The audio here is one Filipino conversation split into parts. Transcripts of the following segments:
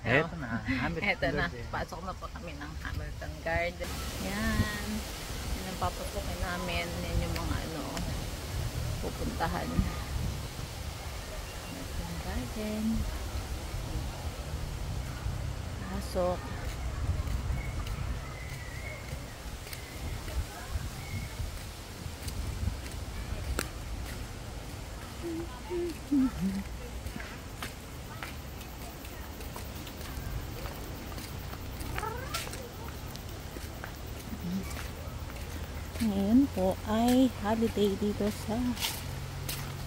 Eto na, Eto na, pasok na po kami ng Hamilton Garden. Yan. Yan ang papasokin namin. Yan yung mga ano, pupuntahan. Hamilton Garden. Pasok. Ngayon po ay holiday dito sa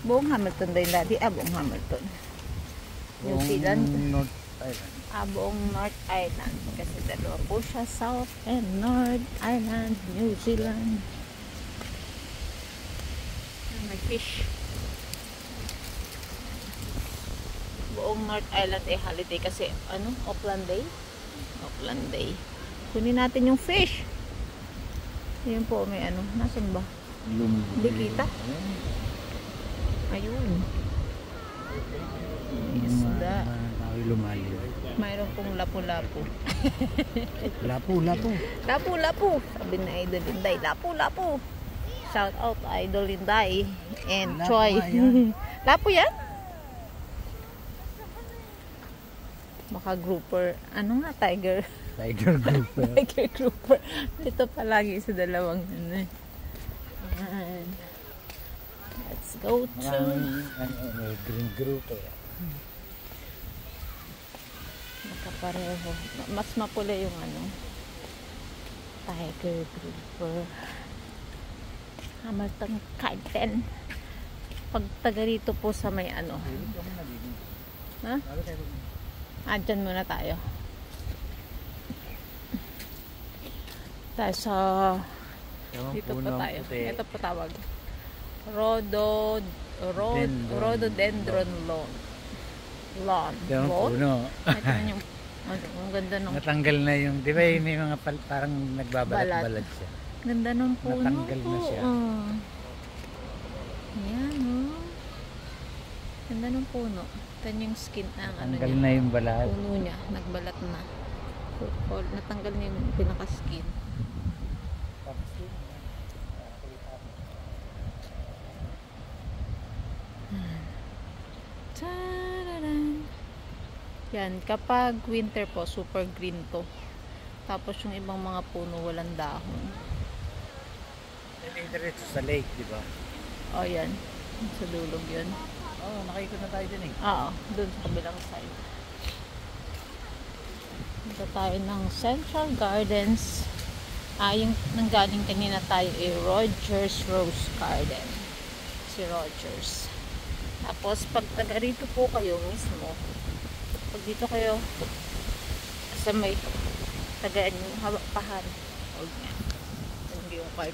buong Hamilton din dati. Buong Hamilton. New Zealand. North Island. Buong North Island. Kasi dalawa po siya, South and North Island, New Zealand. May fish. Buong North Island ay holiday kasi ano? Auckland Day? Auckland Day. Kunin natin yung fish. Yan po, may ano. Nasaan ba? Hindi kita. Ayun. Isda. Mayroon pong lapu-lapu. Lapu-lapu. Lapu-lapu. Sabi na Idol Inday. Lapu-lapu. Shout out Idol Inday and Lapu Choi. Lapu yan? Baka grouper. Ano nga? Tiger. Tiger grouper. Tiger grouper. Ito palagi sa dalawang ano. Ayan. Let's go to green grouper. nakapareho. Mas mapula yung ano, tiger grouper. Hamilton Garden. Pag taga rito po sa may ano. Ha? Dyan muna tayo. Tayo sa dito pa tayo. Ito po tawag. Rhododendron lawn. Yung puno. Ito na yung ang ganda nung natanggal na yung, di ba yun yung mga parang nagbabalat-balat siya. Ganda nung puno. Natanggal na siya. Yan, oh. Ganda nung puno. Ito yung skin ng ano Natanggal niya. na yung balat. Puno niya, nagbalat na. Natanggal niya yung pinaka-skin. Tararan. Yan, kapag winter po, super green to. Tapos yung ibang mga puno walang dahon. Yan diretso sa lake, di ba? Oh, yan. Sa dulog yun. Oo, nakaikot na tayo dun eh. Oo, dun sa kabilang side. Dito tayo ng Central Gardens. Yung nanggaling kanina tayo ay Rogers Rose Garden. Si Rogers. Tapos, pag taga rito po kayo mismo, pag dito kayo sa may tagaan yung pahan. Huwag niya. Hindi yung card.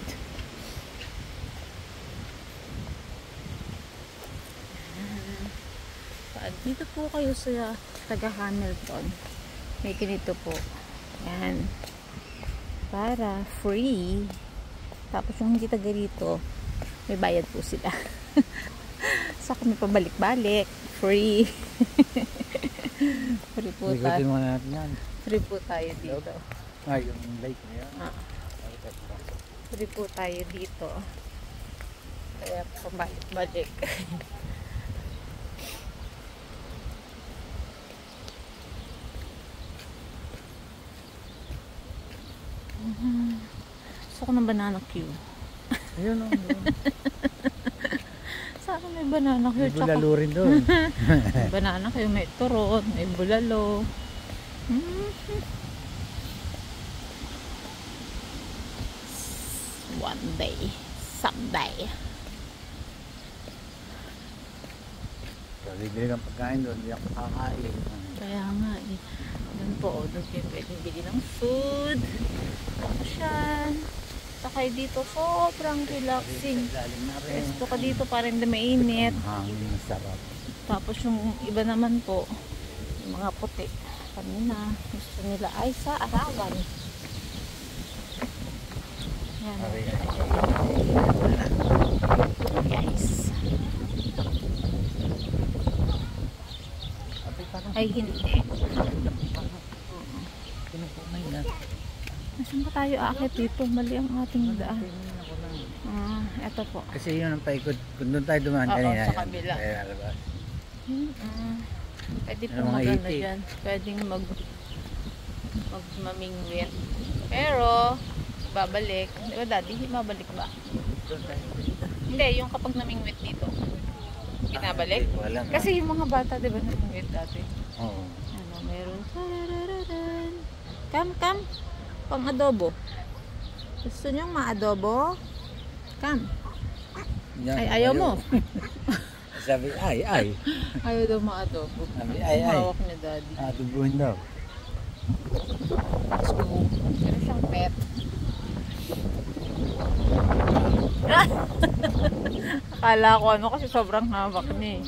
Pag dito po kayo sa taga Hamilton, may ganito po. Yan. Para free. Tapos yung hindi taga rito, may bayad po sila. So kami pabalik-balik. Free. Free po tayo. Ikutin mo natin yan. Free po tayo dito. Yung lake na yan. Free po tayo dito. Kaya pabalik-balik. Gusto ko ng banana queue. Ayun o. Saan may banana queue? May bulalo rin doon. May banana queue, may turon, may bulalo. One day, someday. Bibili ng pagkain doon, hindi ako kakain. Kaya nga eh. Doon po, doon kayo pwedeng bili ng food. Tapos yan. Sakay dito, sobrang relaxing. Resto ka dito para hindi mainit. Hangin, masarap. Tapos yung iba naman po, yung mga puti. Kanina, gusto nila ay sa Arawan. Yan. Guys. Ay, hindi. Pinupo na yun. Saan ba tayo aakit dito? Mali ang ating daan. Eto po. Kasi yun ang paikot. Kung doon tayo dumaan Oo, kanina. sa kabila. Pwede po Ano, mga maganda iti. dyan. Pwedeng mamingwit. Pero, babalik. Di ba daddy? Babalik ba? Hindi, yung kapag namingwit dito. Binabalik? Wala nga. Kasi yung mga bata, di ba namingwit dati? Oo. Ano, meron. Tararararan. Come. Pang adobo. Gusto niyong ma-adobo? Come. Yan, Ay, ayaw mo. Sabi, ay. Ayaw daw ma-adobo. Sabi, ay. Hawak ni daddy. Adubuhin daw. So, meron siyang pet. Akala ko ano kasi sobrang hawak niya eh.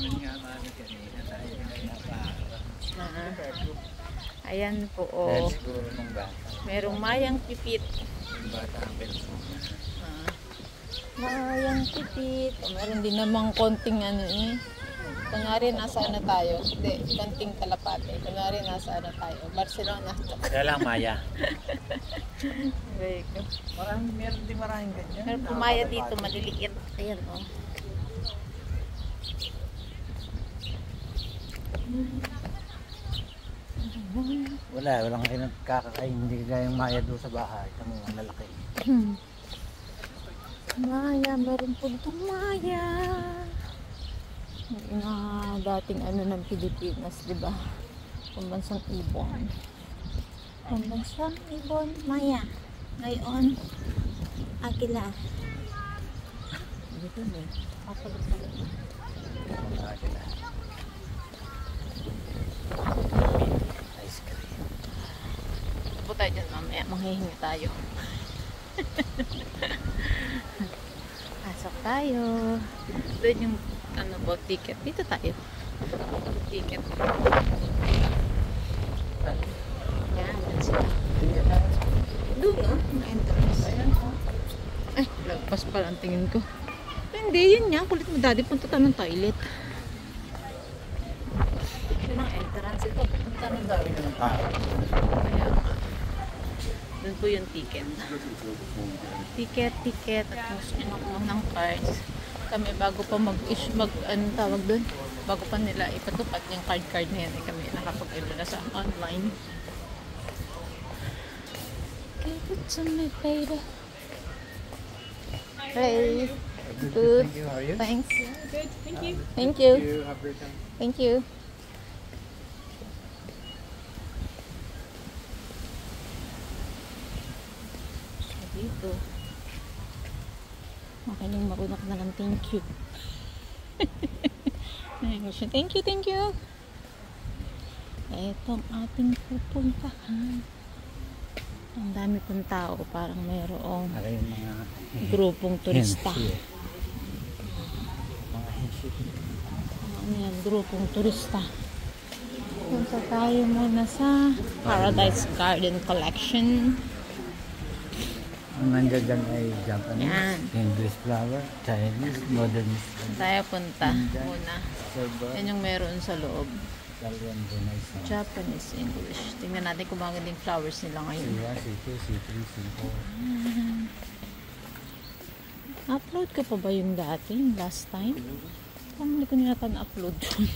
Ayan po Dahil oh. siguro nung bata. Merong mayang pipit. Bata ang persona. Mayang pipit. Meron din namang konting ano eh. Kunwari nasa ano tayo? Hindi, konting kalapate. Kunwari nasa ano tayo? Barcelona. Kaya lang Maya. Okay. Meron din maraming ganyan. Meron pumaya dito, maliliit. Ayan oh. Walang kayo nagkakakain. Hindi kagayang Maya doon sa bahay. Tamo ang lalaki. Maya, meron po itong Maya. Yung dating ano ng Pilipinas, di ba? Pambansang ibon. Pambansang ibon, Maya. Ngayon, Agila. Dito na. Papalit-palit. Ice cream. Po tayo dyan mamaya, manghihingi tayo. Pasok tayo. Doon yung ano po, ticket. Dito tayo. Ticket. Yan, yan sila. Doon no? Ang entrance. Ay, lagpas pala ang tingin ko. Hindi, yun nga. Kulit mo daddy, punta tayo ng toilet. Yun ang entrance. Ito, punta ng Dami na ng tao. Kaya nga. Doon po yung ticket. Ticket. At gusto nyo nakuha ng cards. Kami bago pa ano tawag doon? Bago pa nila ipatupad yung card na yan. Kami nakapag-ilo na sa online. Give it to me, baby. Hey. Good. Thank you. How are you? Thanks. Good, thank you. Thank you. Have a great time. Thank you. Dito. Makaling marunak na lang thank you. Thank you. Etong ating pupuntahan. Ang dami pong tao. Parang mayroong Para yung mga grupong turista. hensi. Mga hensi. Ano yan? Grupong turista. Punta tayo muna sa Paradise Garden Collection. Ang nandiyan dyan ay Japanese, Yan. English flower, Chinese, modernist. Tayo punta muna. Serba, Yan yung meron sa loob. Italian, Brunei, Japanese, English. Tingnan natin kung maganda yung flowers nila ngayon. C1, C2, C3, C4. Upload ka pa ba yung dati, yung last time? Parang hindi ko nilata na-upload yun.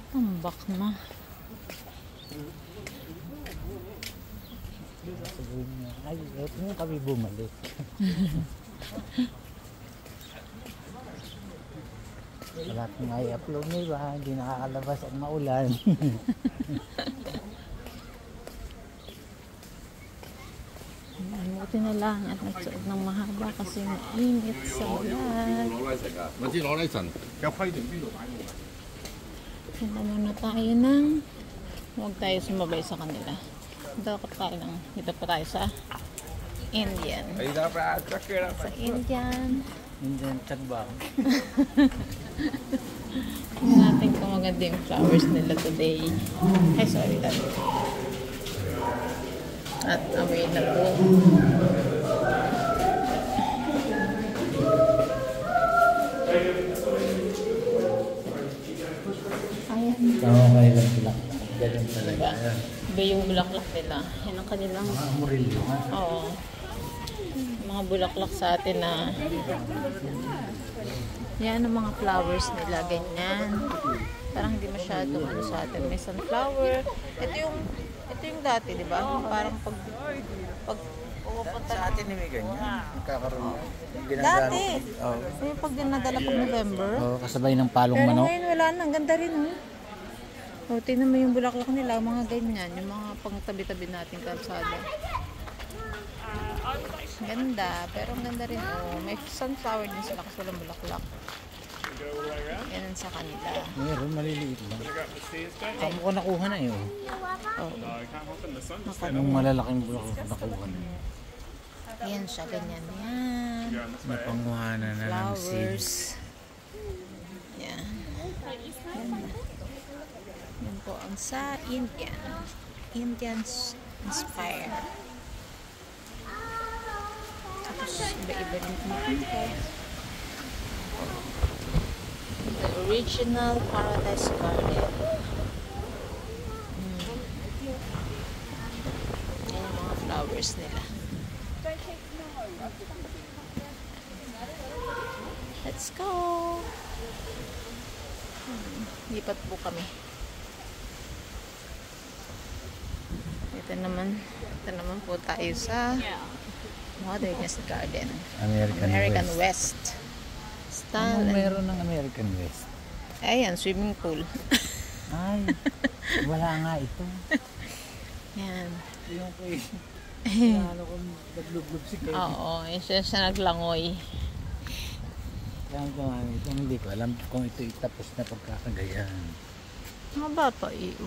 Tambak na. Sabihin niya, ay, eto nga kami bumalik. Wala kong i-upload na iba, hindi nakakalabas at maulan. Buti na lang at nagsuot ng mahaba kasi mainit sa ulan. 我知攞呢陣有規定邊度擺冇？ Punta muna tayo ng huwag tayo sumabay sa kanila. Dito pa tayo sa Indian. 你得啦，得嘅啦。 Sa Indian. Hindi yan tagba. Tingnan natin kung maganda yung flowers nila today. Ay, sorry lang. At amoy na po. Ayan. Tama kayo ng bulaklak. Ganun talaga. Diba? Yan. Iba yung bulaklak nila. Yan ang kanilang... Mga amorilyo nga. Oo. Mga bulaklak sa atin na... Yan ang mga flowers nila. Ganyan. Parang hindi masyadong ano sa atin. May sunflower. Ito yung dati, di ba? Parang pag pupunta Sa atin may ganyan. Nagkakaroon. dati. Oo. Yung pag dinadala pag November. Oh, kasabay ng palong Pero manok. ngayon wala na. Ang ganda rin, oh. O, tingnan mo yung bulaklak nila. Mga ganyan. Yung mga pang-tabi-tabi nating kalsada. Ganda. Pero ang ganda rin, oh. May sunflower din sila kasi walang bulaklak. Yan sa kanila. Meron, maliliit lang. Saan mo ko nakuha na yun? Oh. Anong malalaking bulaklak nakuha na? Yan siya. Ganyan. Yan. Napanguhanan na ng seeds. Flowers. Yan. Ganda. Yan po ang sa Indian. Indians inspire. Tapos iba-iba rin pinipinto. The original Paradise Garden. Yan yung mga flowers nila. Let's go! Lipat po kami. Ito naman po tayo sa Modernist Garden. American West. Style. Anong meron ng American West? Ayan, swimming pool. Ay, wala nga ito. Yan. Yung kay... Ano kung naglublob si Kevin. Oo, isa siya naglangoy. Kaya ito nga ito, hindi ko alam kung ito itapos na pagkakagayan. Mga bata, iyo.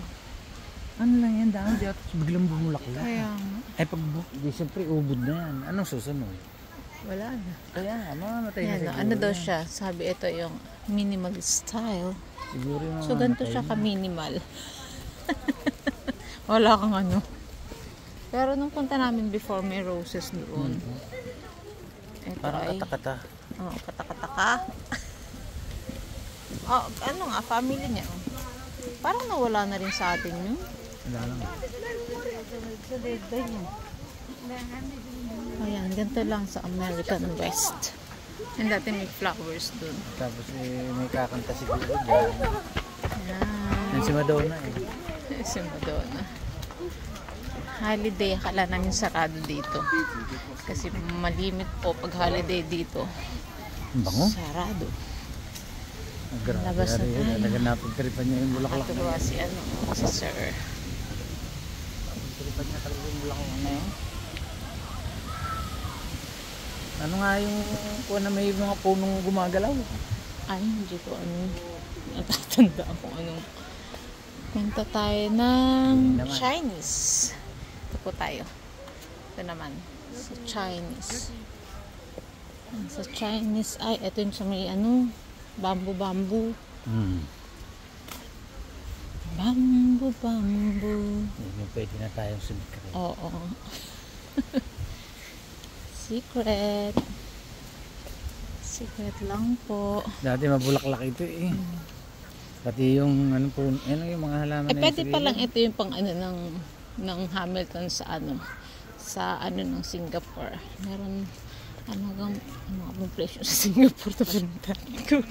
Ano lang yan, dahil di atos biglang bumulaklak. Kaya nga. Ay pag di siyempre ubod na yan. Anong susunod? Wala na. Kaya nga, mamamatay na Yan, siguro. ano daw yan. siya? Sabi ito yung minimal style. Siguro yung So, ganito siya ka-minimal. Wala kang ano. Pero nung punta namin before, may roses doon. Ito Parang ay... kata-kata. Oo, katakataka. Oh, ano nga, family niya. Oh. Parang nawala na rin sa atin yun. Wala lang. Ayan, ganito lang sa American West. And dati may flowers dun. Tapos may kakanta siguro dyan. Ayan. Yan si Madonna eh. Si Madonna. Holiday, akala namin sarado dito. Kasi malimit po pag holiday dito. Ang bango. Sarado. Grabe. Labas na tayo. Napagtripan niya yung bulaklak na Natuloy yan. si si Sir. Napagtripan niya talaga yung bulaklak na yan. Ano nga yung kuha na may mga punong gumagalaw? Ay, hindi ko natatandaan kung anong. Punta tayo ng Chinese. Ito po tayo. Ito naman. Sa Chinese. Sa Chinese, ay, ito yung sa may bamboo. Bamboo. Yung pwede na tayong sumikri. Oo. Secret. Secret lang po. Dati mabulaklak ito eh. Pati yung ano po, ano yung mga halaman na Pwede yun, pa lang ito yung pang ng Hamilton sa ng Singapore. Meron hanggang mga presyo sa Singapore na pinuntahan ko.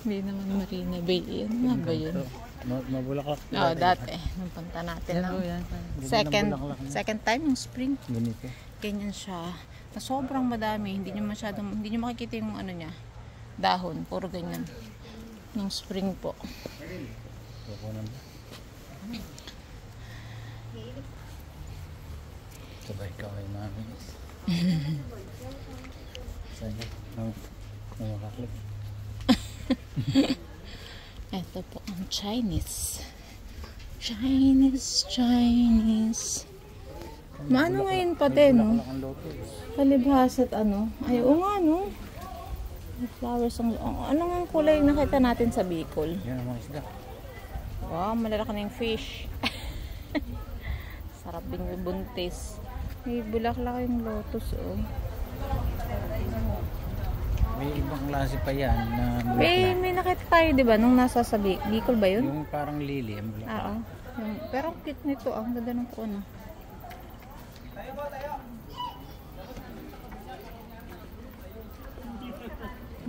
Hindi naman Marina Bay. Yan nga ba yun? Mabulaklak. Oo, dati. Nung punta natin Yan ng po yan. second time yung spring. Ganito. Ganyan siya. Na sobrang madami. Hindi nyo makikita yung niya. Dahon. Puro ganyan. Nung spring po. Kukunan ba? Sabay ka kay mami. Sabay. Makaklik. Ito po ang Chinese. Chinese. Maano ngayon pati, no? Palibhas at Ay, oo nga, no? May flowers ang... Ano nga ang kulay yung nakita natin sa Bicol? Yan ang mga isda. Wow, malalaki na yung fish. Sarap din yung buntis. May bulaklak yung lotus, oh. May ibang klase pa yan na May nakita tayo, di ba? Nung nasa sa Bicol ba yun? yung parang lili. Ang bulaklak. Oo. Pero ang cute nito. Ang ganda ng kuno.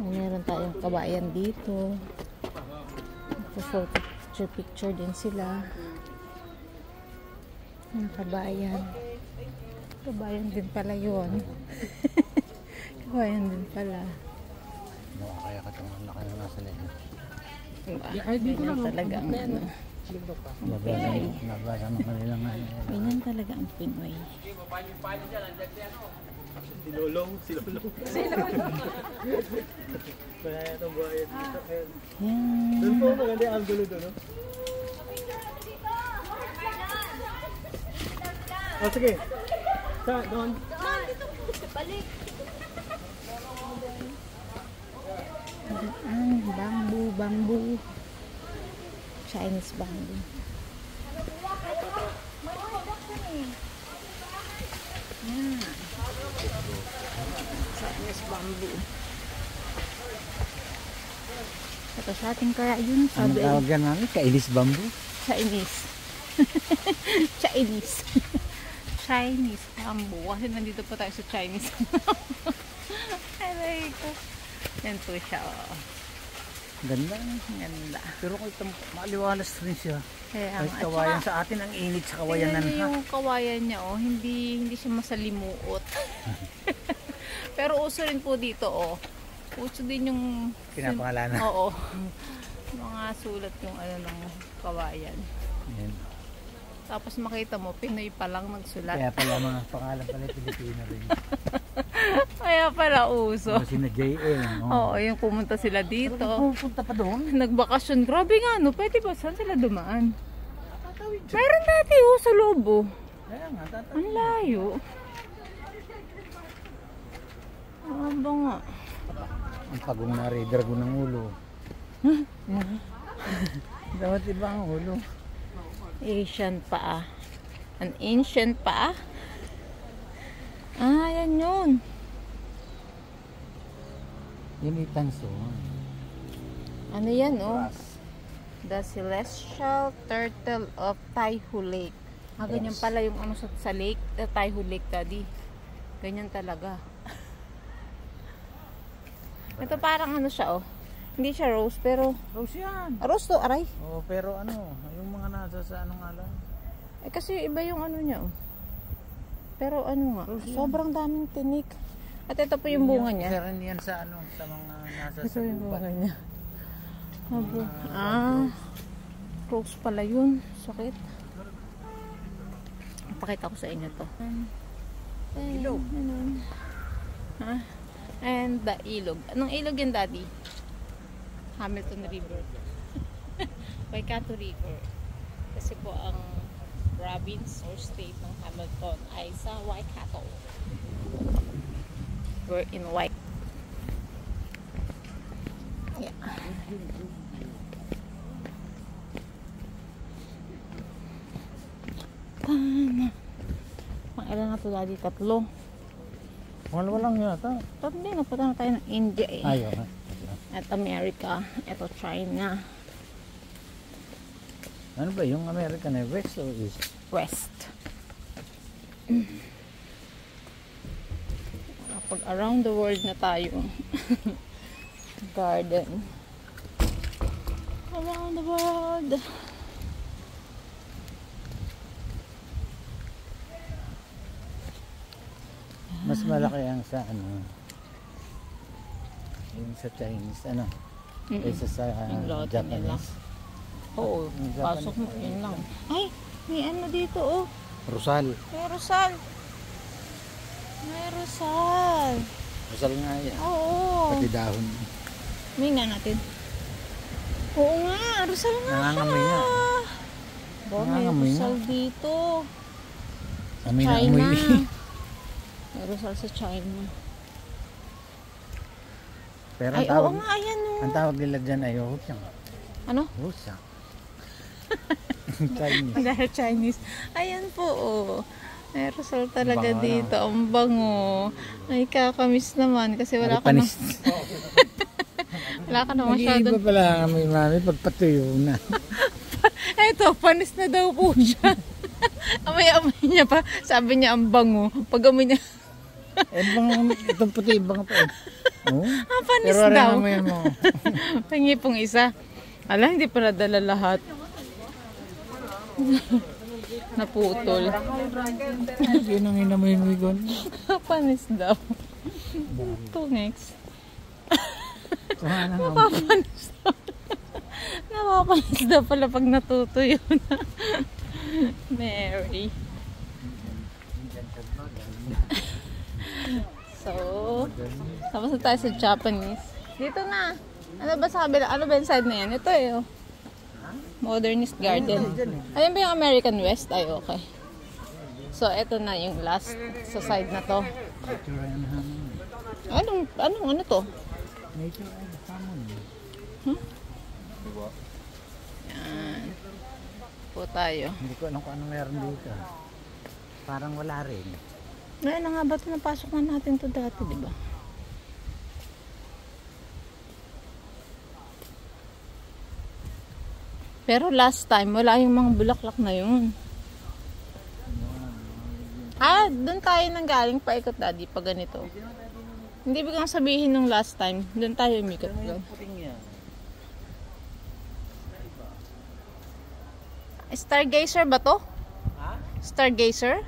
Meron tayong kabayan dito. Picture din sila. Ang kabayan. Kabayan din pala yun. Kabayan din pala. Mukha kaya ka itong laki na nasa loob. Ganyan talaga ang ano. Nabasa ng kanilang ano. Ganyan talaga ang Pinoy. Silolong. Wala na itong buhayan dito. Yan. Doon po, maganda yung angulo doon, no? Oh, sige. Doon. Balik. Bamboo. Chinese bamboo. Yan. Chinese bamboo. Ito sa ating kaya yun. Ano tawag yan namin? Kailis bamboo? Chinese. Chinese bamboo. Kasi nandito po tayo sa Chinese. Aray ko. Yan po siya. Oh. Ganda. Ganda. Pero kung ito, maliwalas rin siya. Kaya Kahit kawayan sa atin, ang init sa kawayanan. tingnan niyo yung kawayan niya, oh. Hindi siya masalimuot. Pero uso rin po dito, oh. Uso din yung Pinapangalanan. Oo. Mga sulat yung ano ng kawayan. Yan. Tapos makita mo, Pinoy pa lang nagsulat. Kaya pala mga pangalan pala Pilipino rin. Kaya pala uso. Kasi na JM. Oo, yung pumunta sila dito. Pupunta pa doon. Nagbakasyon. Grabe nga, no? Pwede ba? Saan sila dumaan? Meron dati, sa loob, oh. Kaya nga, tatawid. Ang layo. Ano ba nga? Ang pagong nare-drago ng ulo. Dapat iba ang ulo. Asian paa. An ancient paa? Ah, yan yun. Yung itanso. Ano yan, oh? The Celestial Turtle of Taihu Lake. Ah, ganyan pala yung ano sa lake. Taihu Lake, daddy. Ganyan talaga. Ito parang ano siya, oh. Hindi siya rose, pero... Rose yan. Rose to, aray. Oo, pero ano, yung mga nasa sa ano nga lang. Eh, kasi iba yung ano niya, oh. Pero ano nga, sobrang daming tinik. At ito po yung bunga niya. Isa rin yan sa ano, sa mga nasa Ito sa yung bunga gubat. niya. Rose pala yun. Sakit. Pakita ko sa inyo to. Ilog. Ha? And the ilog. Anong ilog yan, daddy? Hamilton River. Waikato River. Kasi po ang province or state ng Hamilton ay sa Waikato. We're in Waikato. Yeah. Pang-ilan na ito, daddy? Tatlo. Wala lang yata. Tapos hindi, napunta na tayo ng India eh. Ayaw. At America. Ito China. Ano ba yung American eh? West or East? West. Pag around the world na tayo. Garden. Around the world. Mas malaki ang sa ano. Yung sa Chinese, ano? Kaysa sa Yung lote nila. Japanese. Oo, Yung pasok mo. Japanese. Yun lang. Ay, may ano dito oh. Rosal. May Rosal. May Rosal. Rosal nga yan. Oo. Pati dahon. May nga natin. Oo nga, Rosal nga siya. Nangangamoy nga. Ba, may Nangangamoy nga. Rosal dito. Amoy na China. amoy. May Rosal sa China. Pero Ay, ang tawag, oo nga, ayan oh. ang tawag nila dyan ay Husang. Ano? Husang. Chinese. Dahil Chinese. Ayan po, oh. Aerosol talaga Bango, dito. Ang bango. Ay, kakamiss naman kasi wala ka na. Panis. Wala ka na Nag-iiba masyadong. pala kami mami pagpatuyo na. Eto, panis na daw po siya. Amay-amay niya pa. Sabi niya ang bango. Pag amoy niya, Itong puti ibang pa eh. Oh. panis Pero daw. amoy mo. Pangi pong isa. Ala, hindi pa nadala lahat. Naputol. Yun ang inamoy mo yun. Panis daw. Tungex. Kuha na nga. Napapanis daw. Napapanis daw pala pag natutuyo na. Mary. So, tapos na tayo sa Japanese. Dito na. Ano ba sa kabila? Ano ba yung side na yan? Ito eh. Oh. Modernist Garden. Ayun ba yung American West? Ay, okay. So, ito na yung last sa side na to. Ano to? Nature and common. Yan. Po tayo. Hindi ko alam kung ano meron dito. Parang wala rin. Ngayon na nga ba ito? Napasok na natin to dati, di ba? Pero last time, wala yung mga bulaklak na yun. Doon tayo nang galing paikot, daddy, pag ganito. Hindi biglang sabihin nung last time, doon tayo umikot. Stargazer ba to? Stargazer?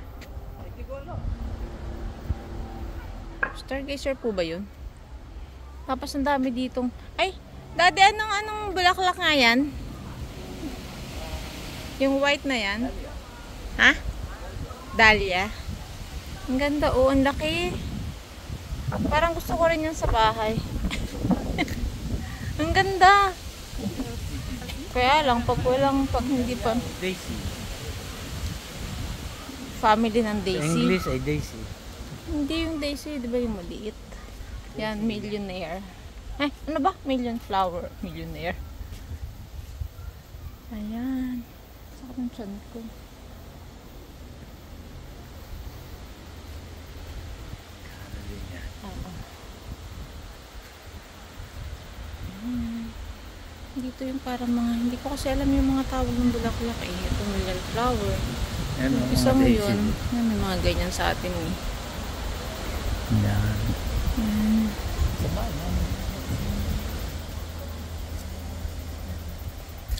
Stargazer po ba yun? Tapos ang dami ditong... Ay! Daddy, anong bulaklak nga yan? Yung white na yan? Ha? Dahlia? Ang ganda, oh. Ang laki. Parang gusto ko rin yan sa bahay. Ang ganda. Kaya lang, pag hindi pa... Daisy. Family ng Daisy. English ay Daisy. Hindi yung Daisy, di ba yung maliit? Yan, millionaire. Ay, ano ba? Million flower. Millionaire. Ayan. Sakit ng tiyan ko. Oo. Dito yung parang mga, hindi ko kasi alam yung mga tawag ng bulaklak eh. Ito million flower. Ano, Isa mo yun. Yan, may mga ganyan sa atin eh. Yan.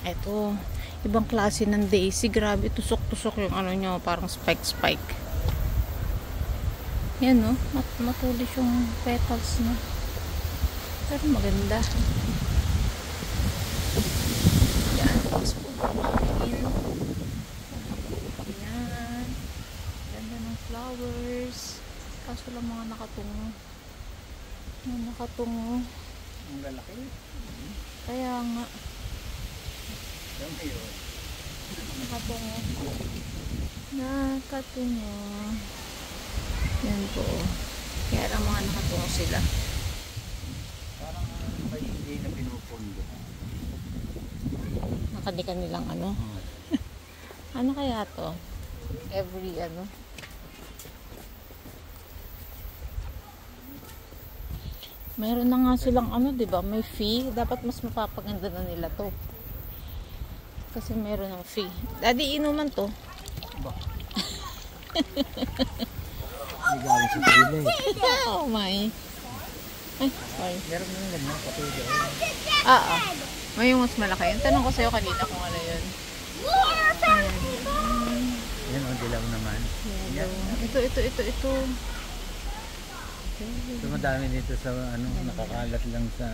Eto, ibang klase ng daisy. Grabe, tusok-tusok yung ano nyo. Parang spike-spike. Yan, no? Matulis yung petals niya. Pero maganda. Yan. Tapos po kumain. Yan. Ganda ng flowers. Kaso lang mga nakatungo. Mga nakatungo. Ang lalaki. Kaya nga. Yan yun. Nakatungo. Nakatungo. Yan po. Kaya lang mga nakatungo sila. Parang may hindi na pinupundo. Nakadika nilang ano. Ano kaya to? Every ano. Mayroon na nga silang ano, 'di ba? May fee. Dapat mas mapapaganda na nila 'to. Kasi mayroon ng fee. Daddy, inuman 'to. Hindi galing sa pila eh. Oh my. Ay, sorry. Meron na ganyan patuyo. May yung mas malaki. Yung tanong ko sa'yo kanina kung ano yun. Yan ang dilaw naman. Ito. Ito madami dito sa ano, nakakalat lang sa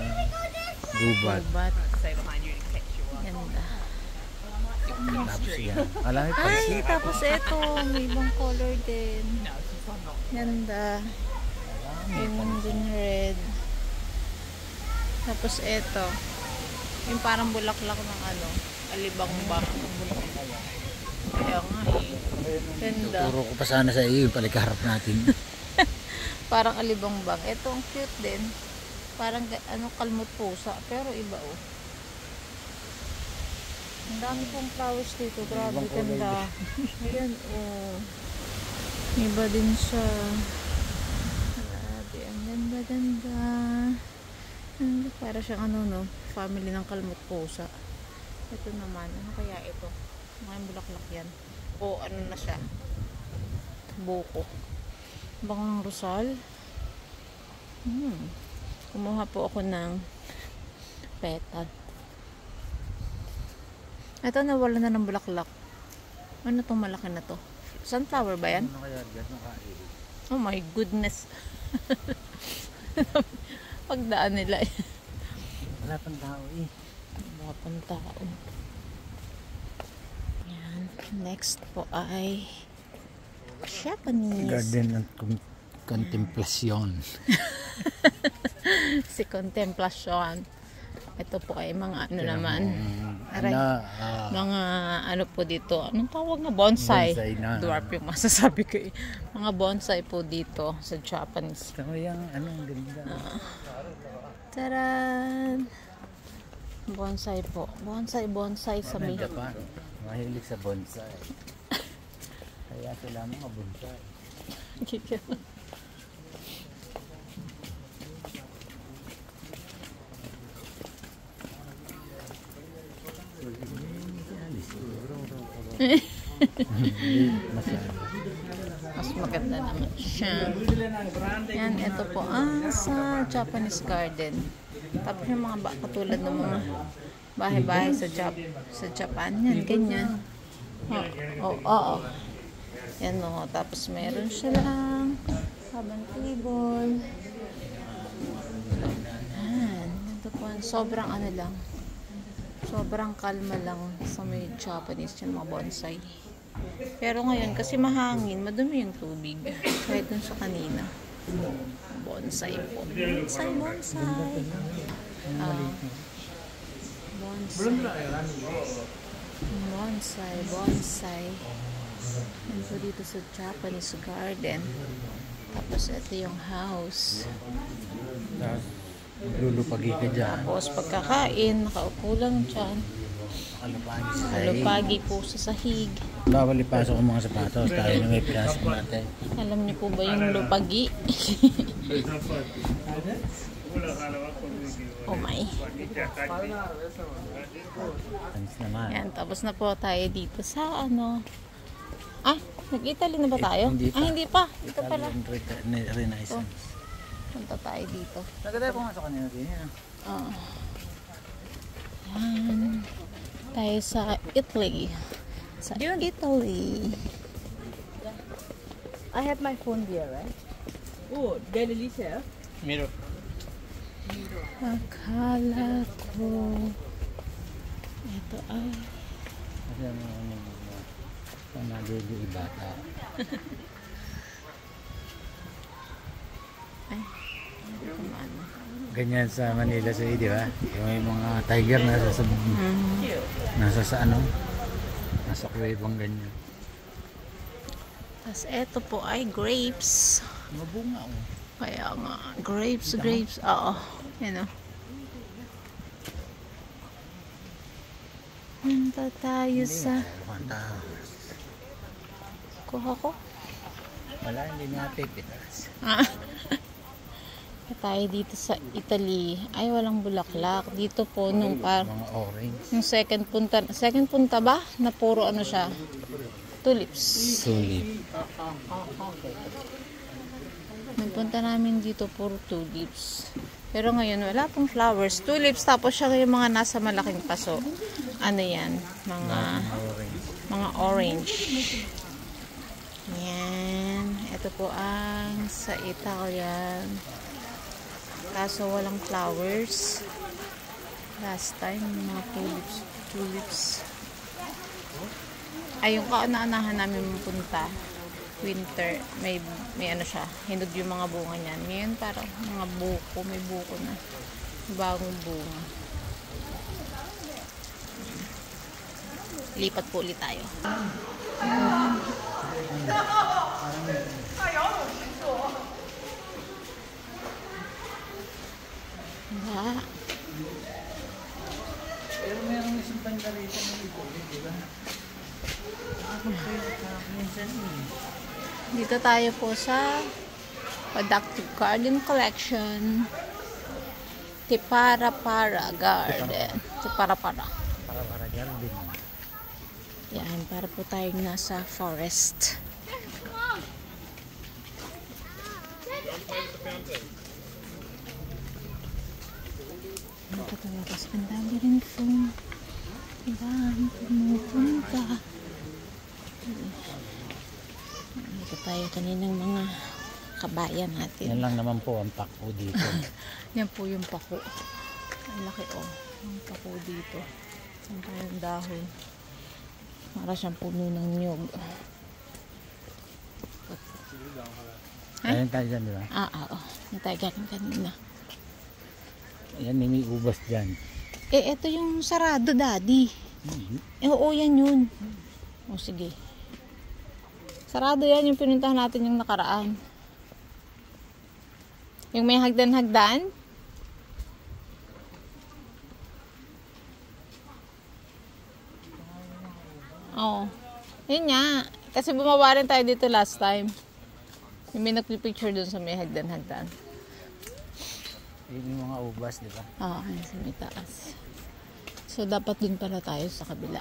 gubat. Gubat. Ganda. Tapos yan. Alam mo, Ay, tapos ito. May ibang color din. Ganda. Yung din red. Tapos ito. Yung parang bulaklak ng ano. Alibang ba? Kaya nga eh. Ganda. turo ko pa sana sa iyo yung palikarap natin. Parang alibang bang. Ito ang cute din. Parang ano, kalmot pusa. Pero iba oh. Ang dami pong flowers dito. Grabe, ganda. Ayan oh. Iba din siya. Grabe, ang ganda-ganda. Para siyang ano, no? Family ng kalmot pusa. Ito naman, ano kaya ito? Mga bulaklak yan. O ano na siya? Buko. Bangang Rosal. Kumuha po ako ng petal. Ito, nawala na ng bulaklak. Ano tong malaki na to? Sunflower ba yan? Ano kaya dyan nakaili? Oh my goodness. Pagdaan nila eh. Wala pang tao eh. Wala pang tao. Yan. Next po ay Japanese. Garden ng Contemplasyon. Si Contemplacion. Ito po ay mga ano naman. Aray. Mga ano po dito. Anong tawag na? Bonsai. Bonsai na. Dwarf yung masasabi ko eh. Mga bonsai po dito sa Japanese. Ito yung anong ganda. Taran! Bonsai po. Bonsai sa may... Japan. Mahilig sa bonsai. Kaya sila mga bonsai. Mas maganda naman siya. Yan, ito po sa Japanese garden. Tapos yung mga katulad ng mga bahay-bahay sa Japan. Yan, ganyan. Oo. Yan o. Tapos meron silang habang table. Yan. Ito po. Sobrang ano lang. Sobrang kalma lang sa may Japanese yung mga bonsai. Pero ngayon, kasi mahangin, madumi yung tubig. Kahit dun sa kanina. Bonsai po. Bonsai. Bonsai. Yan po dito sa Japanese garden. Tapos ito yung house. Lulupagi ka dyan. Tapos pagkakain, nakaupo lang dyan. Alupagi po sa sahig. Bawal ipasok ang mga sapatos. Tayo na may pinasok natin. Alam niyo po ba yung lupagi? Oh my. Anis naman. Yan, tapos na po tayo dito sa ano. Nag-Italy na ba tayo? Hindi pa. Hindi pa. Ito pala. Renaissance. Punta tayo dito. Naganda pumasok kanina din yan. Yan. Tayo sa Italy. Sa Italy. I have my phone there, right? Oh, delicious. Mirror. Akala ko ito ay Kasi ano panadili bata. ay hindi ko maano. Ganyan sa Manila sa di ba? Yung may mga tiger nasa sa ano? Nasa kuwebang ganyan. Tapos ito po ay grapes. Mabunga oh. Kaya nga, grapes. Oo. Yan o. Punta tayo sa... Kuha ko. Wala, hindi nga pipitas. Tayo dito sa Italy. Ay, walang bulaklak. Dito po, nung Mga orange. yung second punta ba? Na puro ano siya? Tulips. Tulip. Nagpunta namin dito puro tulips. Pero ngayon wala pong flowers. Tulips tapos siya yung mga nasa malaking paso. Ano yan? Mga orange. Yan. Ito po ang sa Italian. Kaso walang flowers. Last time mga tulips. Ay, yung kauna-anahan namin punta. Winter, may ano siya, hinog yung mga bunga niyan. Ngayon parang mga buko, may buko na. Bagong bunga. Lipat po ulit tayo. Pero mayroong isang banda rito ng ito, di ba? Minsan Dito tayo po sa Productive Garden Collection. Tipara-para Garden. Tipara-para. Para garden. Yan, para po tayong nasa forest. Tapos ang dami rin pong ibang pumupunta. Ito tayo kaninang mga kabayan natin. Yan lang naman po ang pako dito. Yan po yung pako. Ang laki ang pako dito. Saan tayong dahon? Para siyang puno ng nyog. Ayun tayo dyan, di ba? Oo. Yung tayo galing kanina. Yan, may ubas dyan. Ito yung sarado, daddy. Oo, yan yun. O, sige. Sarado yan yung pinuntahan natin yung nakaraan. Yung may hagdan-hagdan. Oo. Yun nga. Kasi bumaba rin tayo dito last time. Yung may nagpipicture dun sa may hagdan-hagdan. Yun yung mga ubas, di ba? Oo, sa may taas. So, dapat dun pala tayo sa kabila.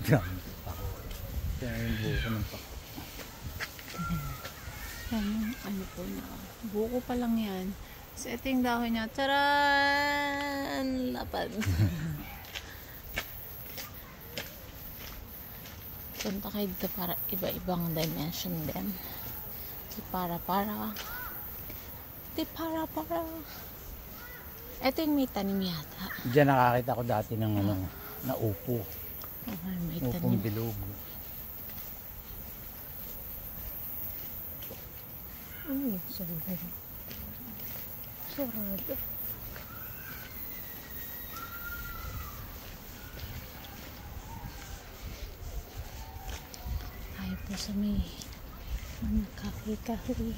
Yan, pako. Yan yung buko ng pako. Yan yung ano po na. Buko pa lang yan. So, ito yung dahon niya. Taran! Lapad. Punta kayo dito para iba-ibang dimension din. Para-para. Para-para. Ito yung may tanim yata. Diyan nakakita ko dati ng ano, na upo. May Upong tanim. bilog. Ay, sarado. Sarado. Tayo po sa may mga kahoy-kahoy.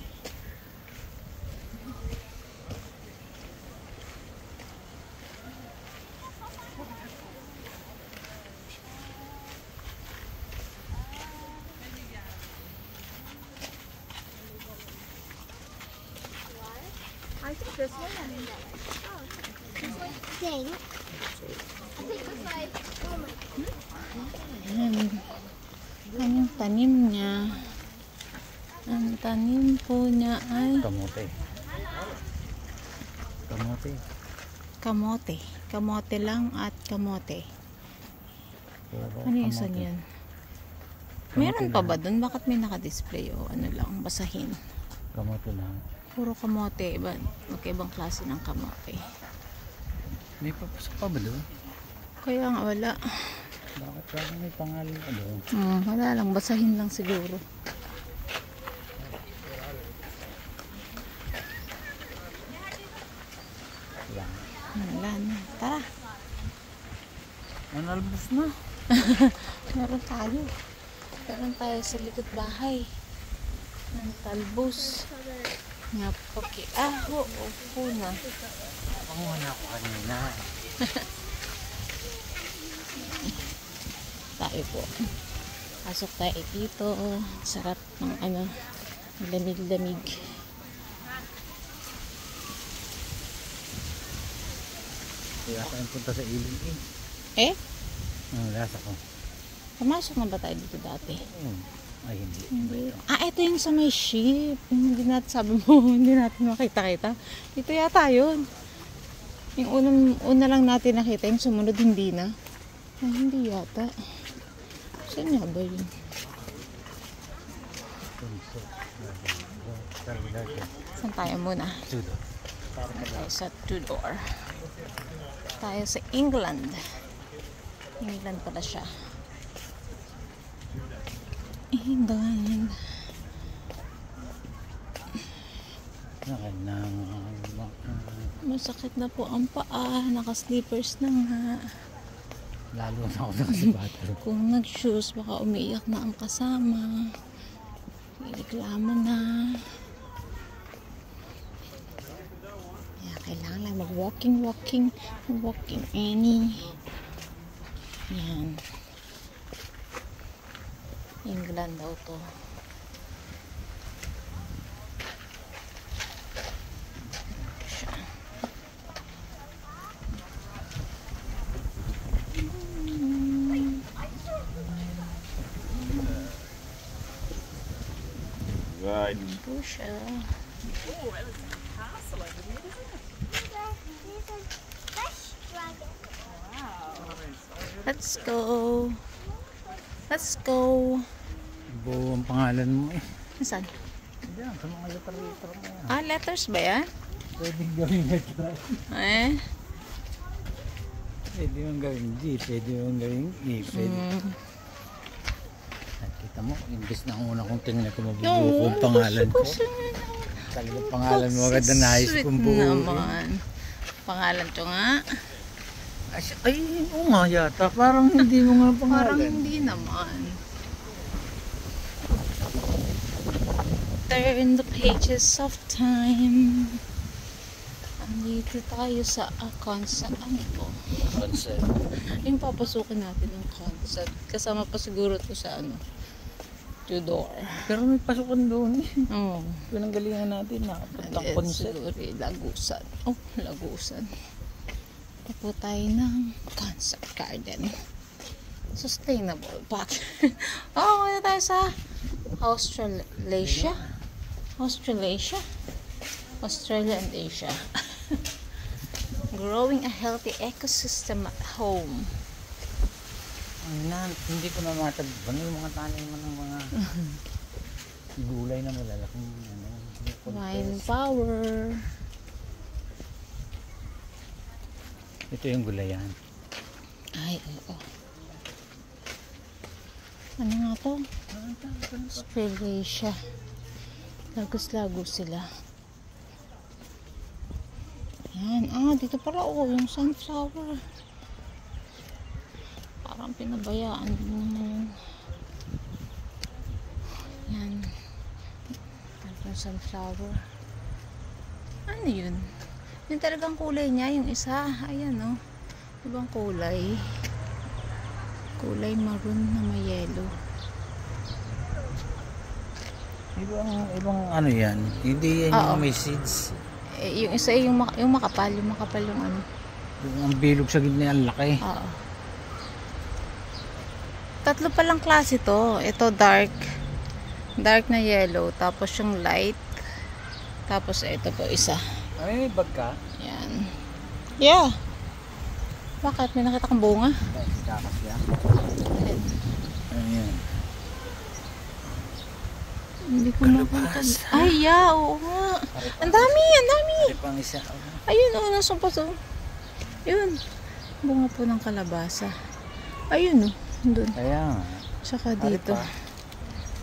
I think this one. Oh, it's like dang. I think it's like, oh my. Ayan. Ayan yung tanim niya. Ang tanim po niya ay Kamote. Kamote. kamote. Kamote lang at kamote. Puro Ano yung kamote. san yan? Kamote Meron pa lang. ba dun? Bakit may nakadisplay o ano lang, basahin? Kamote lang. Puro kamote. Magkaibang klase ng kamote. May papasok pa ba doon? Kaya nga wala. Bakit parang may pangalan pa doon? Wala lang. Basahin lang siguro. Wala. Wala na. Tara. Manalbos na. Meron tayo. Meron tayo sa likod bahay. Ang talbos. Nga paki. Upo na. Panguha na ako kanina. Tayo po. Pasok tayo dito. Sarap ng ano. Lamig-lamig. Kaya saan punta sa ilog eh. Eh? Ang lasa ko. Pumasok na ba tayo dito dati? Ay hindi. Hindi. Ito yung sa may ship. Hindi natin sabi mo, hindi natin makita-kita. Dito yata yun. Yung una lang natin nakita, yung sumunod hindi na. Ay, hindi yata. Saan nga ba yun? Saan tayo muna? Sudo. Tayo sa Tudor. Tayo sa England. England pala siya. England. Masakit na po ang paa. Naka-slippers na nga. Lalo na ako nakasipato. Kung nag-shoes, baka umiiyak na ang kasama. Reklamo na. Kaya kailangan lang Walking Annie. Yan. England daw to. Right. Ito siya. Let's go. Let's go. Buo ang pangalan mo eh. Nasaan? Diyan, sa mga letter mo yan. Ah, letters ba yan? Pwedeng gawin letter. Eh? Pwede mong gawin G, pwede mong gawin E, pwede. Kita mo, imbes na ang una kong tingnan ko mabubuo kong pangalan ko. Talagang pangalan mo agad na nais kong buo. naman. Pangalan to nga. Ay, oo nga yata. Parang hindi mo nga Parang pangalan. hindi naman. Turn the pages of time. Andito tayo sa concept. Ano ito? Concept. Yung papasukin natin ng concept. Kasama pa siguro to sa ano. Tudor. Pero may pasukan doon eh. Oo. Pinanggalingan natin na. Pagkang Ayan, concept. siguro Lagusan. Oh, Lagusan. Ito po tayo ng concept garden. Sustainable pack. Oh, muna tayo sa Australasia. Australia and Asia. Growing a healthy ecosystem at home. Hindi ko na matagban yung mga tanim mo ng mga gulay na malalaking Wine power. Ito yung gulayan. Ay, oo. Ano nga to? Australasia. Lagos-lagos sila. Yan. Ah, dito pala yung sunflower. Parang pinabayaan din naman. Yan. Yung sunflower. Ano yun? Yung talagang kulay niya, yung isa. Ayan, oh. Ibang kulay. Kulay maroon na may yellow. Ibang ano yan? Hindi yan Oo. yung may seeds. Eh, yung isa yung makapal. Yung makapal yung ano. Yung ang bilog sa gitna ang laki. Oo. Tatlo palang klase to. Ito dark. Dark na yellow. Tapos yung light. Tapos ito po isa. Ay, bag ka? Yan. Yeah. Bakit? May nakita kang bunga? Ay, kakas yan. Ayan. Hindi ko makita. Ay, yeah. Oo nga. Ang dami. Ay, pang isa. Ayun, oh. Nasaan pa to? Yun. Bunga po ng kalabasa. Ayun, oh. Doon. Kaya nga. Tsaka Ari dito. pa.